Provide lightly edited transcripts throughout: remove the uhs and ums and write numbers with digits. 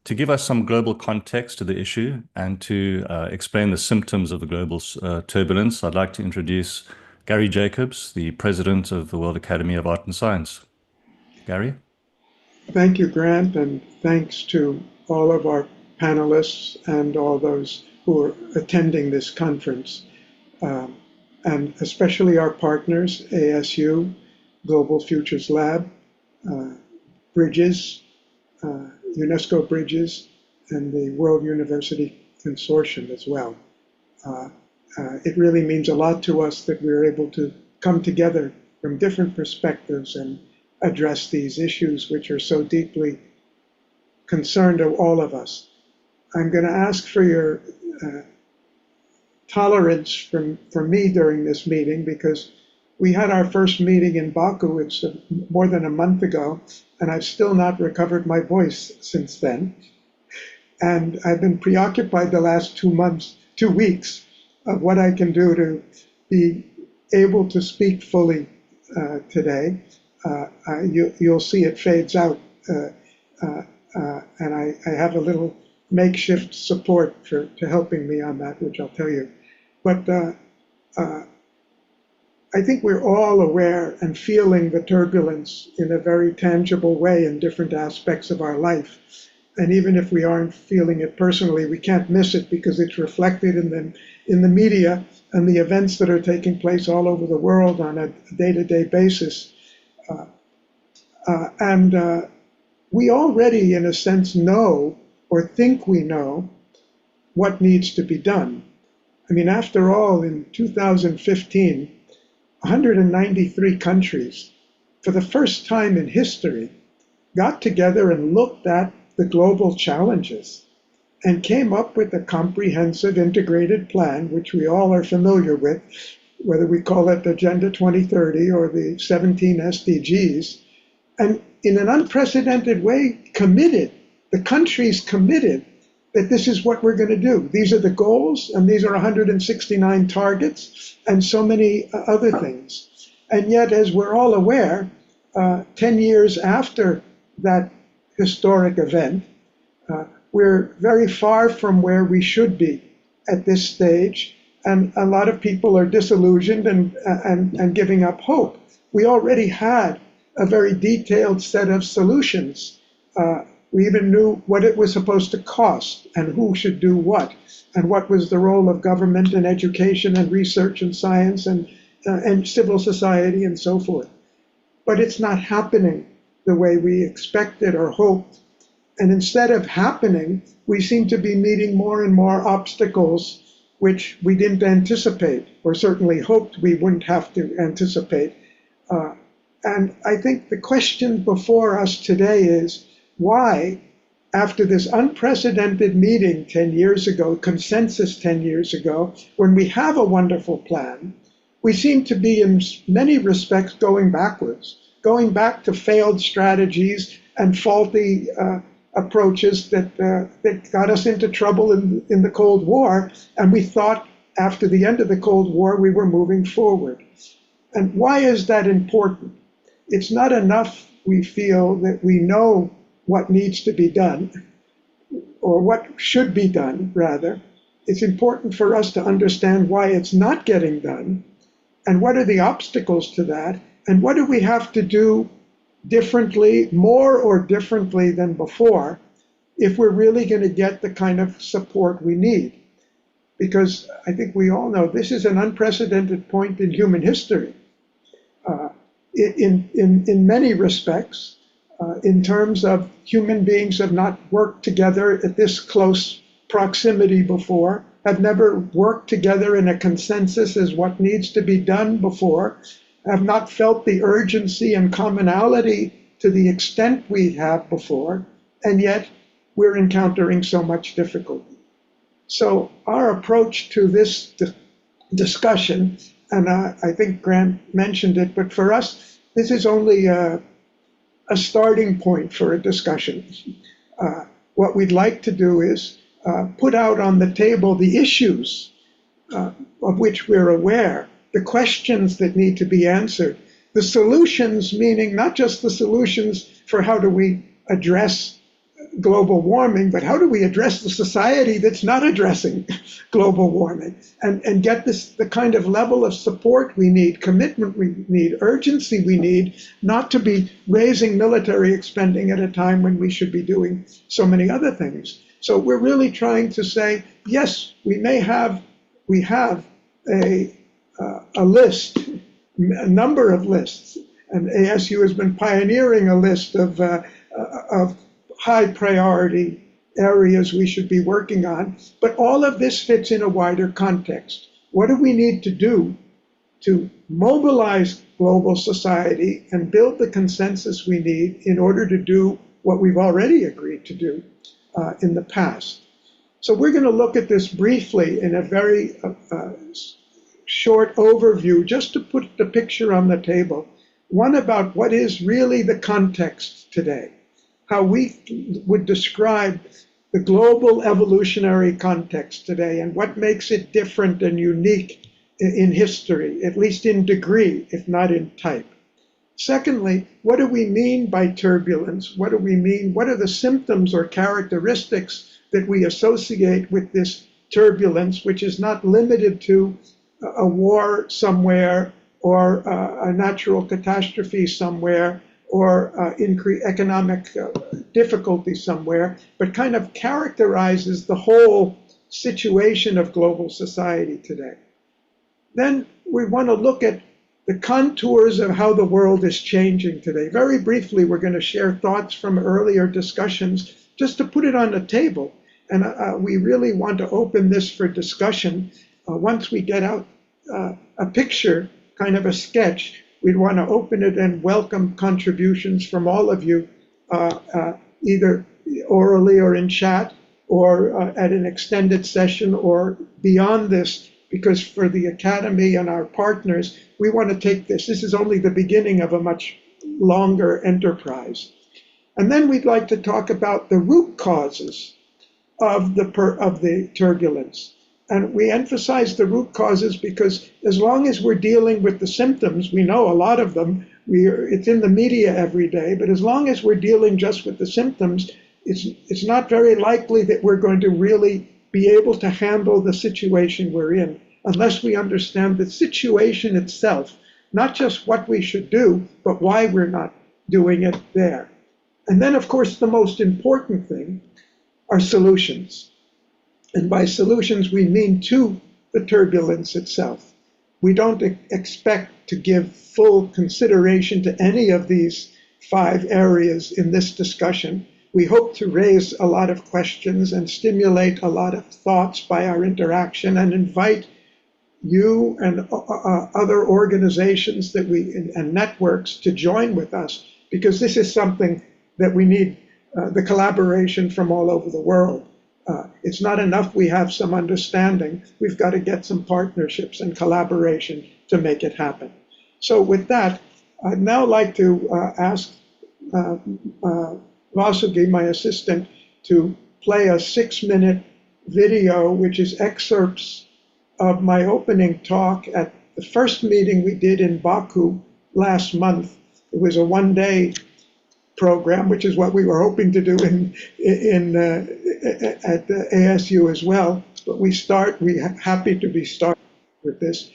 To give us some global context to the issue and to explain the symptoms of the global turbulence, I'd like to introduce Garry Jacobs, the president of the World Academy of Art and Science. Garry? Thank you, Grant, and thanks to all of our panelists and all those who are attending this conference, and especially our partners, ASU, Global Futures Lab, Bridges, UNESCO Bridges, and the World University Consortium as well. It really means a lot to us that we're able to come together from different perspectives and address these issues which are so deeply concerned to all of us. I'm going to ask for your tolerance for me during this meeting, because we had our first meeting in Baku, it's more than a month ago, and I've still not recovered my voice since then. And I've been preoccupied the last 2 weeks of what I can do to be able to speak fully today. You'll see it fades out, and I have a little makeshift support to helping me on that, which I'll tell you. But I think we're all aware and feeling the turbulence in a very tangible way in different aspects of our life. And even if we aren't feeling it personally, we can't miss it because it's reflected in the media and the events that are taking place all over the world on a day-to-day basis. We already, in a sense, know or think we know what needs to be done. I mean, after all, in 2015, 193 countries, for the first time in history, got together and looked at the global challenges and came up with a comprehensive integrated plan, which we all are familiar with, whether we call it Agenda 2030 or the 17 SDGs, and in an unprecedented way the countries committed that this is what we're going to do. These are the goals, and these are 169 targets, and so many other things. And yet, as we're all aware, 10 years after that historic event, we're very far from where we should be at this stage, and a lot of people are disillusioned and giving up hope. We already had a very detailed set of solutions. We even knew what it was supposed to cost and who should do what, and what was the role of government and education and research and science and civil society and so forth. But it's not happening the way we expected or hoped. And instead of happening, we seem to be meeting more and more obstacles which we didn't anticipate, or certainly hoped we wouldn't have to anticipate. And I think the question before us today is, why, after this unprecedented meeting 10 years ago, consensus 10 years ago, when we have a wonderful plan, we seem to be in many respects going backwards, going back to failed strategies and faulty approaches that got us into trouble in the Cold War. And we thought after the end of the Cold War, we were moving forward. And why is that important? It's not enough, we feel, that we know what needs to be done, or what should be done, rather. It's important for us to understand why it's not getting done, and what are the obstacles to that, and what do we have to do differently, more or differently than before, if we're really going to get the kind of support we need. Because I think we all know this is an unprecedented point in human history. In many respects, in terms of human beings have not worked together at this close proximity before, have never worked together in a consensus as what needs to be done before, have not felt the urgency and commonality to the extent we have before, and yet we're encountering so much difficulty. So our approach to this discussion, and I think Grant mentioned it, but for us, this is only a starting point for a discussion. What we'd like to do is put out on the table the issues of which we're aware, the questions that need to be answered, the solutions, meaning not just the solutions for how do we address global warming, but how do we address the society that's not addressing global warming and get the kind of level of support we need, commitment we need, urgency we need, not to be raising military spending at a time when we should be doing so many other things. So we're really trying to say, yes, we have a list, a number of lists, and ASU has been pioneering a list of high priority areas we should be working on, but all of this fits in a wider context. What do we need to do to mobilize global society and build the consensus we need in order to do what we've already agreed to do in the past? So we're going to look at this briefly in a very short overview, just to put the picture on the table. One, about what is really the context today, how we would describe the global evolutionary context today and what makes it different and unique in history, at least in degree, if not in type. Secondly, what do we mean by turbulence? What do we mean? What are the symptoms or characteristics that we associate with this turbulence, which is not limited to a war somewhere or a natural catastrophe somewhere or economic difficulty somewhere, but kind of characterizes the whole situation of global society today. Then we want to look at the contours of how the world is changing today. Very briefly, we're going to share thoughts from earlier discussions just to put it on the table. And we really want to open this for discussion. Once we get out a picture, kind of a sketch, we'd want to open it and welcome contributions from all of you, either orally or in chat, or at an extended session or beyond this, because for the Academy and our partners, we want to take this. This is only the beginning of a much longer enterprise. And then we'd like to talk about the root causes of the turbulence. And we emphasize the root causes because as long as we're dealing with the symptoms, we know a lot of them, it's in the media every day, but as long as we're dealing just with the symptoms, it's not very likely that we're going to really be able to handle the situation we're in unless we understand the situation itself, not just what we should do, but why we're not doing it there. And then, of course, the most important thing are solutions. And by solutions, we mean to the turbulence itself. We don't expect to give full consideration to any of these 5 areas in this discussion. We hope to raise a lot of questions and stimulate a lot of thoughts by our interaction and invite you and other organizations and networks to join with us, because this is something that we need the collaboration from all over the world. It's not enough we have some understanding. We've got to get some partnerships and collaboration to make it happen. So with that, I'd now like to ask Vasugi, my assistant, to play a 6-minute video, which is excerpts of my opening talk at the first meeting we did in Baku last month. It was a 1-day program, which is what we were hoping to do at the ASU as well. But we're happy to be starting with this,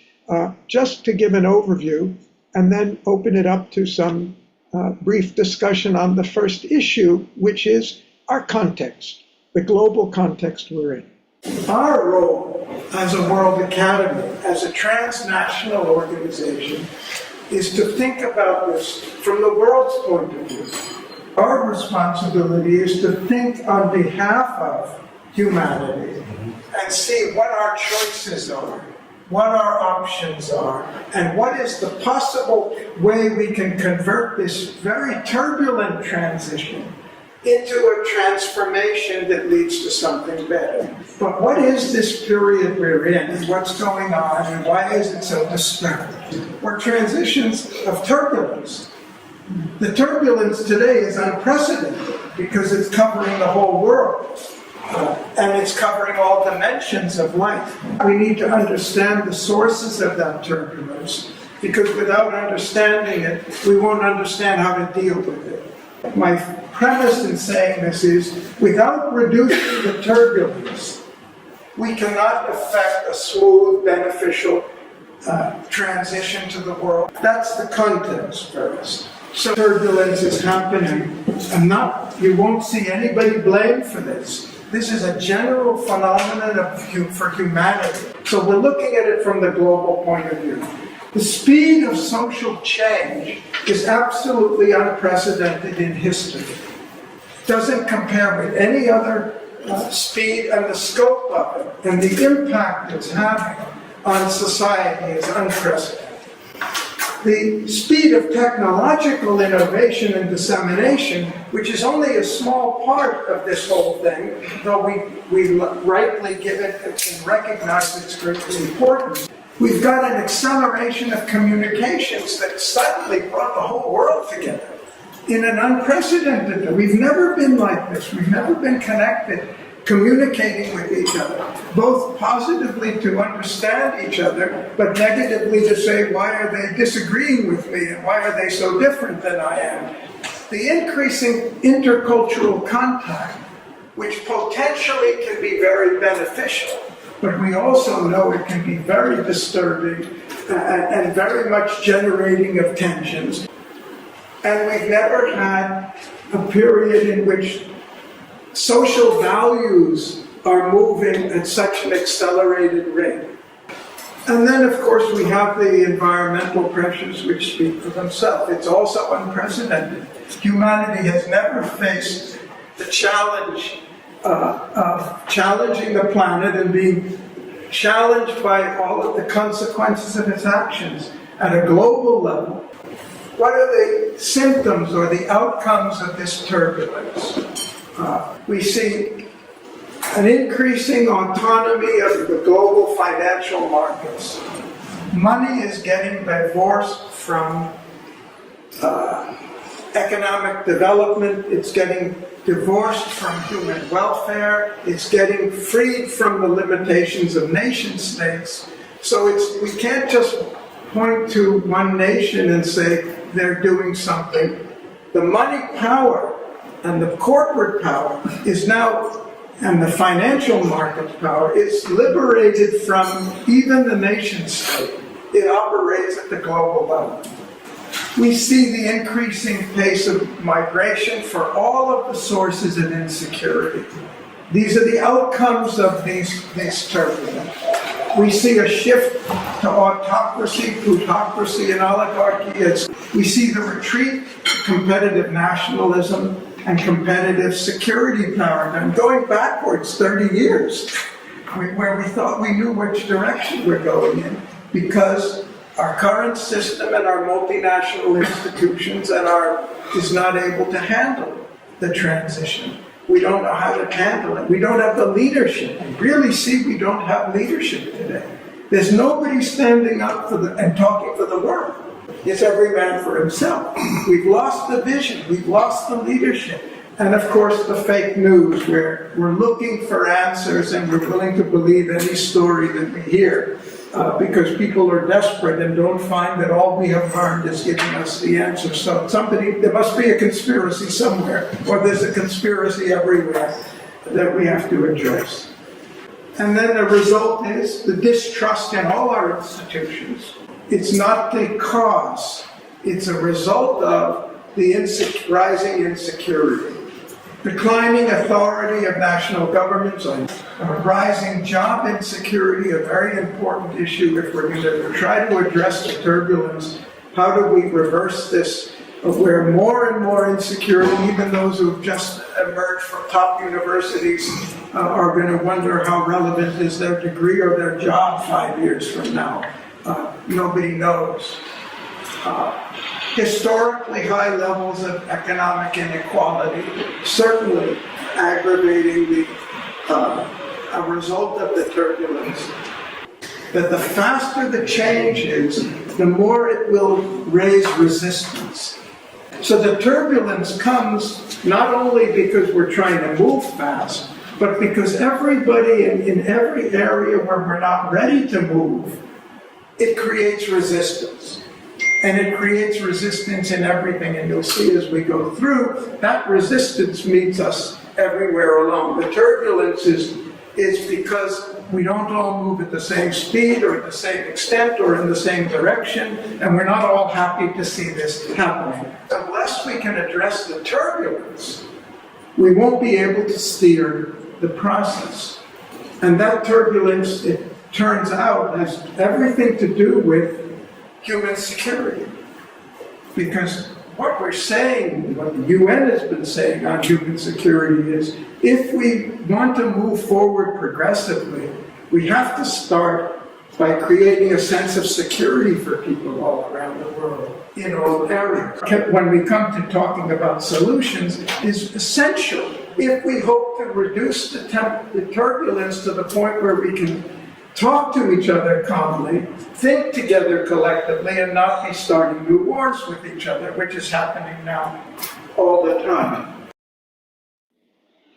just to give an overview and then open it up to some brief discussion on the first issue, which is our context, the global context we're in. Our role as a World Academy, as a transnational organization, is to think about this from the world's point of view. Our responsibility is to think on behalf of humanity and see what our choices are, what our options are, and what is the possible way we can convert this very turbulent transition into a transformation that leads to something better. But what is this period we're in, and what's going on, and why is it so disturbing? We're transitions of turbulence. The turbulence today is unprecedented because it's covering the whole world. And it's covering all dimensions of life. We need to understand the sources of that turbulence, because without understanding it, we won't understand how to deal with it. My premise in saying this is, without reducing the turbulence, we cannot effect a smooth, beneficial transition to the world. That's the context first. So turbulence is happening, and you won't see anybody blamed for this. This is a general phenomenon for humanity. So we're looking at it from the global point of view. The speed of social change is absolutely unprecedented in history. Doesn't compare with any other speed, and the scope of it and the impact it's having on society is unprecedented. The speed of technological innovation and dissemination, which is only a small part of this whole thing, though we rightly give it and recognize its great importance. We've got an acceleration of communications that suddenly brought the whole world together in an unprecedented way. We've never been like this. We've never been connected, communicating with each other, both positively to understand each other, but negatively to say, why are they disagreeing with me and why are they so different than I am? The increasing intercultural contact, which potentially can be very beneficial, but we also know it can be very disturbing and very much generating of tensions. And we've never had a period in which social values are moving at such an accelerated rate. And then, of course, we have the environmental pressures which speak for themselves. It's also unprecedented. Humanity has never faced the challenge of challenging the planet and being challenged by all of the consequences of its actions at a global level. What are the symptoms or the outcomes of this turbulence? We see an increasing autonomy of the global financial markets. Money is getting divorced from economic development. It's getting divorced from human welfare. It's getting freed from the limitations of nation states. So we can't just point to one nation and say they're doing something. The money power and the corporate power is now, and the financial market power is liberated from even the nation state. It operates at the global level. We see the increasing pace of migration for all of the sources of insecurity. These are the outcomes of these turbulence. We see a shift to autocracy, plutocracy, and oligarchy. We see the retreat to competitive nationalism and competitive security paradigm going backwards 30 years, where we thought we knew which direction we're going in, because our current system and our multinational institutions is not able to handle the transition. We don't know how to handle it. We don't have the leadership. We really see we don't have leadership today. There's nobody standing up and talking for the world. It's every man for himself. We've lost the vision. We've lost the leadership. And of course, the fake news, where we're looking for answers and we're willing to believe any story that we hear because people are desperate and don't find that all we have learned is giving us the answer. So there must be a conspiracy somewhere, or there's a conspiracy everywhere that we have to address. And then the result is the distrust in all our institutions. It's not the cause, it's a result of the rising insecurity. Declining authority of national governments, rising job insecurity, a very important issue if we're going to try to address the turbulence. How do we reverse this, where more and more insecurity, even those who have just emerged from top universities are going to wonder how relevant is their degree or their job 5 years from now. Nobody knows. Historically high levels of economic inequality, certainly aggravating a result of the turbulence. That the faster the change is, the more it will raise resistance. So the turbulence comes not only because we're trying to move fast, but because everybody in every area where we're not ready to move, it creates resistance. And it creates resistance in everything, and you'll see as we go through, that resistance meets us everywhere along. The turbulence is because we don't all move at the same speed or at the same extent or in the same direction, and we're not all happy to see this happening. Unless we can address the turbulence, we won't be able to steer the process. And that turbulence, it turns out, has everything to do with human security. Because what we're saying, what the UN has been saying on human security is, if we want to move forward progressively, we have to start by creating a sense of security for people all around the world, in all areas. When we come to talking about solutions, is essential if we hope to reduce the turbulence to the point where we can talk to each other calmly, think together collectively, and not be starting new wars with each other, which is happening now all the time.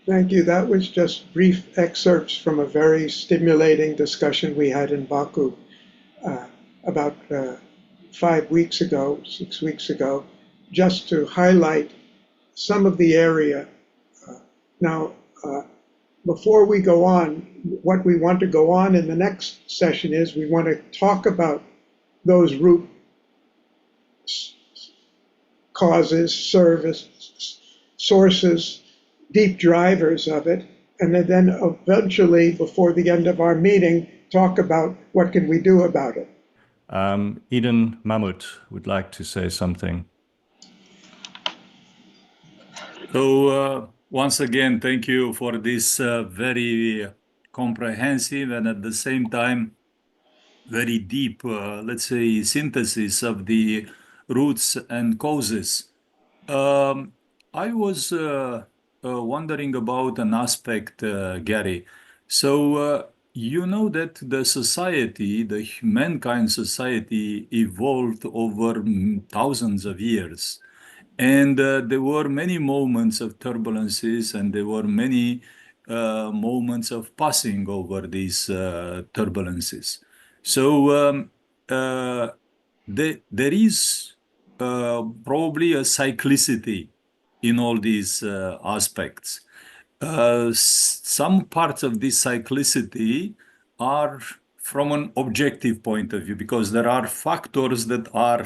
Thank you. That was just brief excerpts from a very stimulating discussion we had in Baku about 5 weeks ago, 6 weeks ago, just to highlight some of the area. Now, before we go on, what we want to go on in the next session is we want to talk about those root causes, sources, deep drivers of it, and then eventually, before the end of our meeting, talk about what can we do about it. Eden Mamut would like to say something. So once again, thank you for this very comprehensive and at the same time very deep, let's say, synthesis of the roots and causes. I was wondering about an aspect, Garry. So you know that the society, the mankind society, evolved over thousands of years. And there were many moments of turbulences, and there were many moments of passing over these turbulences. So there is probably a cyclicity in all these aspects. Some parts of this cyclicity are from an objective point of view, because there are factors that are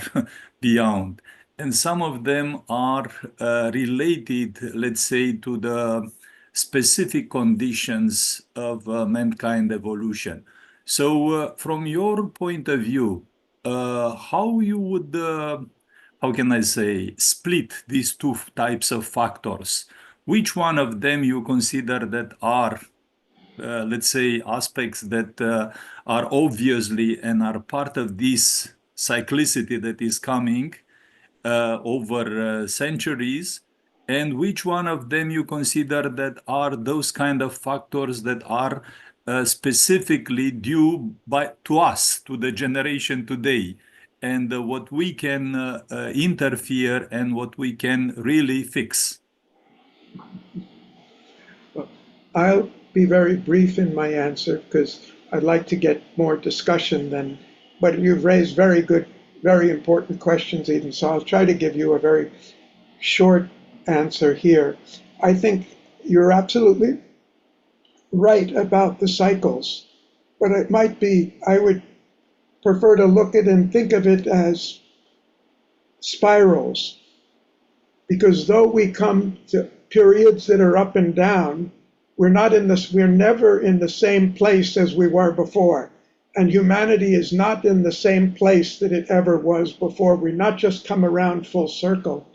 beyond. And some of them are related, let's say, to the specific conditions of mankind evolution. So from your point of view, how you would, how can I say, split these two types of factors? Which one of them you consider that are, let's say, aspects that are obviously and are part of this cyclicity that is coming over centuries, and which one of them you consider that are those kind of factors that are specifically due to us, to the generation today, and what we can interfere and what we can really fix? Well, I'll be very brief in my answer because I'd like to get more discussion than, but you've raised very good, very important questions, Eden, so I'll try to give you a very short answer here. I think you're absolutely right about the cycles, but it might be, I would prefer to look at and think of it as spirals, because though we come to periods that are up and down, we're never in the same place as we were before. And humanity is not in the same place that it ever was before. We've not just come around full circle,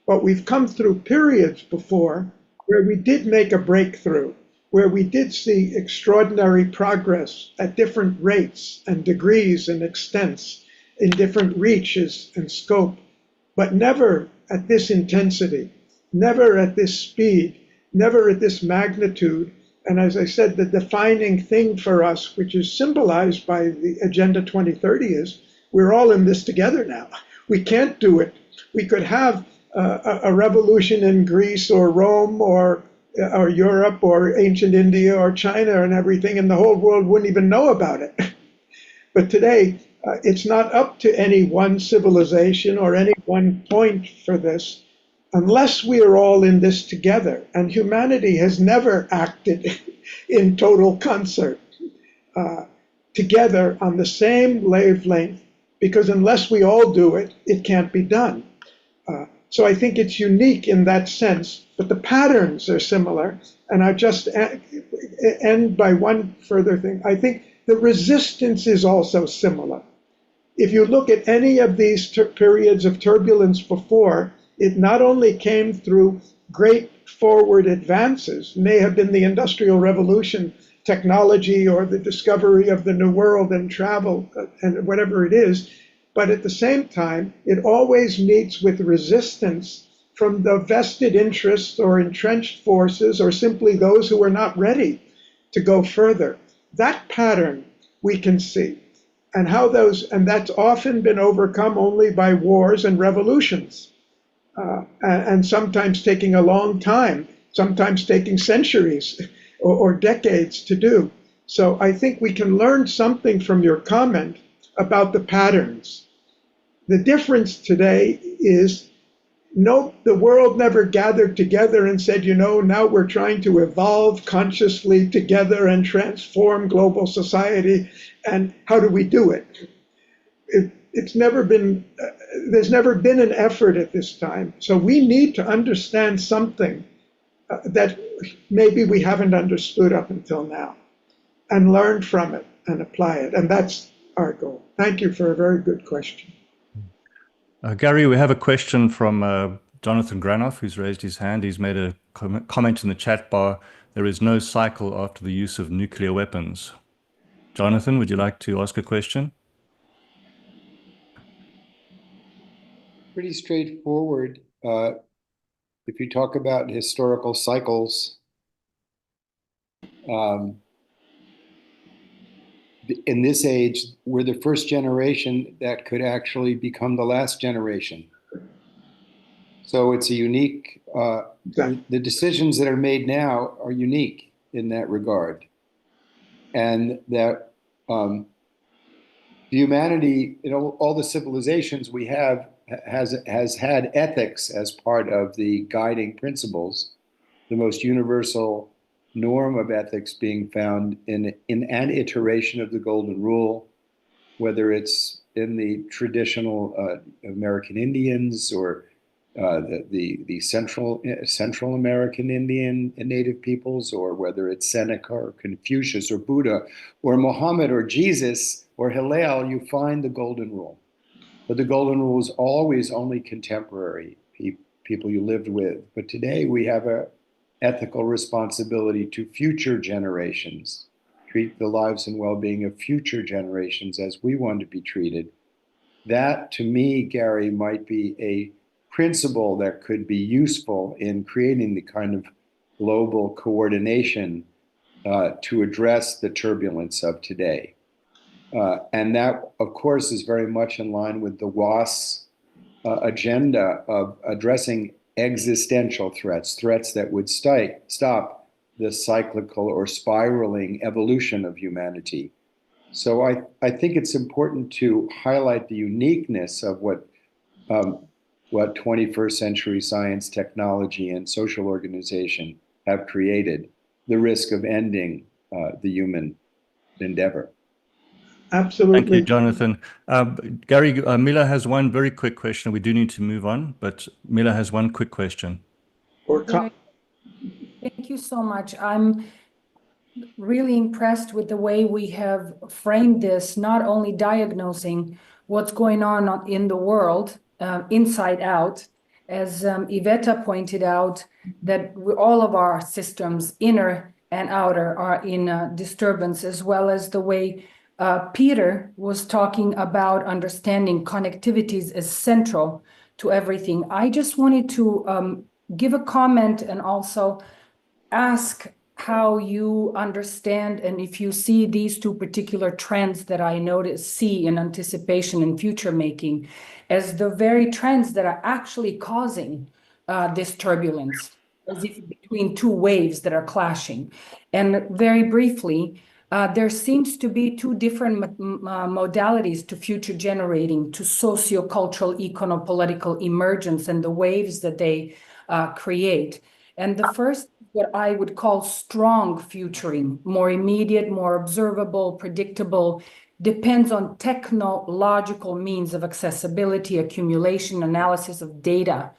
but we've come through periods before where we did make a breakthrough, where we did see extraordinary progress at different rates and degrees and extents, in different reaches and scope, but never at this intensity, never at this speed, never at this magnitude. And as I said, the defining thing for us, which is symbolized by the Agenda 2030, is we're all in this together now. We can't do it. We could have a revolution in Greece or Rome or Europe or ancient India or China and everything, and the whole world wouldn't even know about it. But today, It's not up to any one civilization or any one point for this, unless we are all in this together. And humanity has never acted in total concert together on the same wavelength, because unless we all do it, it can't be done. So I think it's unique in that sense, but the patterns are similar. And I just end by one further thing. I think the resistance is also similar. If you look at any of these periods of turbulence before, it not only came through great forward advances, may have been the Industrial Revolution, technology, or the discovery of the New World and travel and whatever it is, but at the same time, it always meets with resistance from the vested interests or entrenched forces, or simply those who are not ready to go further. That pattern we can see. And how and that's often been overcome only by wars and revolutions, and sometimes taking a long time, sometimes taking centuries or decades to do. So I think we can learn something from your comment about the patterns. The difference today is, no, the world never gathered together and said, now we're trying to evolve consciously together and transform global society. And how do we do it? It's never been, there's never been an effort at this time. So we need to understand something that maybe we haven't understood up until now, and learn from it and apply it. And that's our goal. Thank you for a very good question. Garry, we have a question from Jonathan Granoff, who's raised his hand. He's made a comment in the chat bar. There is no cycle after the use of nuclear weapons. Jonathan, would you like to ask a question? Pretty straightforward. If you talk about historical cycles, in this age, we're the first generation that could actually become the last generation. So it's a unique, the decisions that are made now are unique in that regard. And that humanity, all the civilizations we have has had ethics as part of the guiding principles, the most universal norm of ethics being found in an iteration of the Golden Rule, whether it's in the traditional American Indians or the Central American Indian and Native peoples, or whether it's Seneca or Confucius or Buddha or Muhammad or Jesus or Hillel, you find the Golden Rule. But the Golden Rule is always only contemporary people you lived with. But today we have a ethical responsibility to future generations, treat the lives and well-being of future generations as we want to be treated. That, to me, Garry, might be a principle that could be useful in creating the kind of global coordination to address the turbulence of today. And that, of course, is very much in line with the WAAS agenda of addressing existential threats, threats that would stop the cyclical or spiraling evolution of humanity. So I think it's important to highlight the uniqueness of what 21st century science, technology, and social organization have created, the risk of ending the human endeavor. Absolutely. Thank you, Jonathan. Garry, Mila has one very quick question. We do need to move on, but Mila has one quick question. Thank you so much. I'm really impressed with the way we have framed this, not only diagnosing what's going on in the world, inside out, as Iveta pointed out, that all of our systems, inner and outer, are in disturbance, as well as the way Peter was talking about understanding connectivities as central to everything. I just wanted to give a comment and also ask how you understand, and if you see these two particular trends that I see in anticipation and future making as the very trends that are actually causing this turbulence, as if between two waves that are clashing. And very briefly, there seems to be two different modalities to future generating, to sociocultural, econopolitical emergence and the waves that they create. And the first, what I would call strong futuring, more immediate, more observable, predictable, depends on technological means of accessibility, accumulation, analysis of data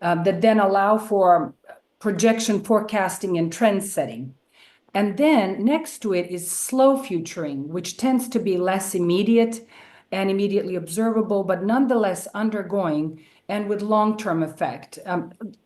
that then allow for projection, forecasting, and trend setting. And then next to it is slow futuring, which tends to be less immediate and immediately observable, but nonetheless undergoing and with long-term effect.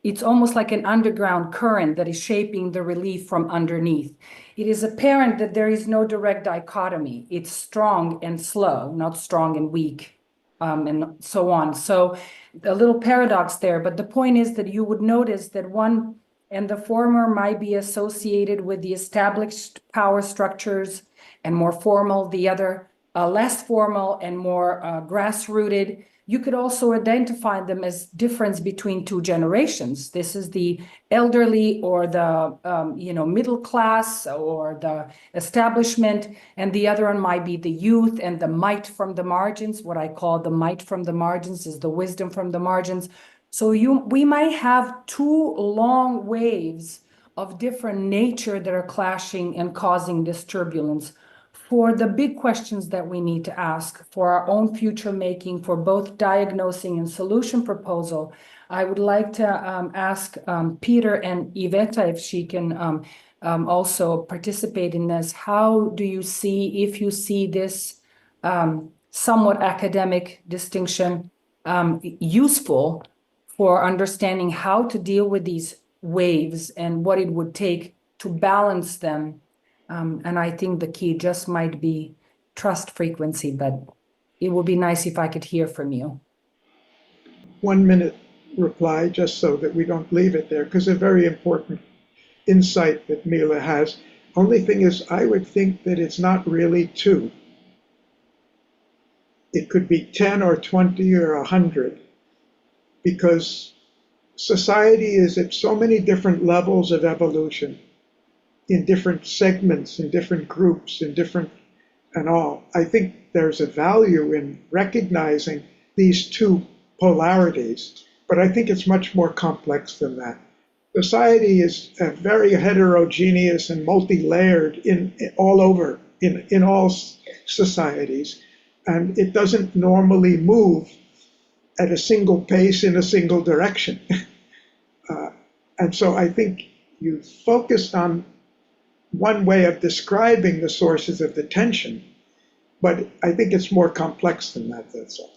It's almost like an underground current that is shaping the relief from underneath. It is apparent that there is no direct dichotomy. It's strong and slow, not strong and weak, and so on. So a little paradox there, but the point is that you would notice that one and the former might be associated with the established power structures and more formal, the other less formal and more grassrooted. You could also identify them as difference between two generations. This is the elderly or the middle class or the establishment, and the other one might be the youth and the might from the margins. What I call the might from the margins is the wisdom from the margins. So we might have two long waves of different nature that are clashing and causing this turbulence. For the big questions that we need to ask for our own future making, for both diagnosing and solution proposal, I would like to ask Peter and Iveta if she can also participate in this. How do you see, if you see this somewhat academic distinction useful for understanding how to deal with these waves and what it would take to balance them? And I think the key just might be trust frequency, but it would be nice if I could hear from you. 1 minute reply, just so that we don't leave it there, because a very important insight that Mila has. Only thing is, I would think that it's not really two. It could be 10 or 20 or 100, because society is at so many different levels of evolution, in different segments, in different groups, in different and all. I think there's a value in recognizing these two polarities, but I think it's much more complex than that. Society is very heterogeneous and multi-layered all over, in all societies, and it doesn't normally move at a single pace in a single direction. And so I think you focused on one way of describing the sources of the tension, but I think it's more complex than that, that's all.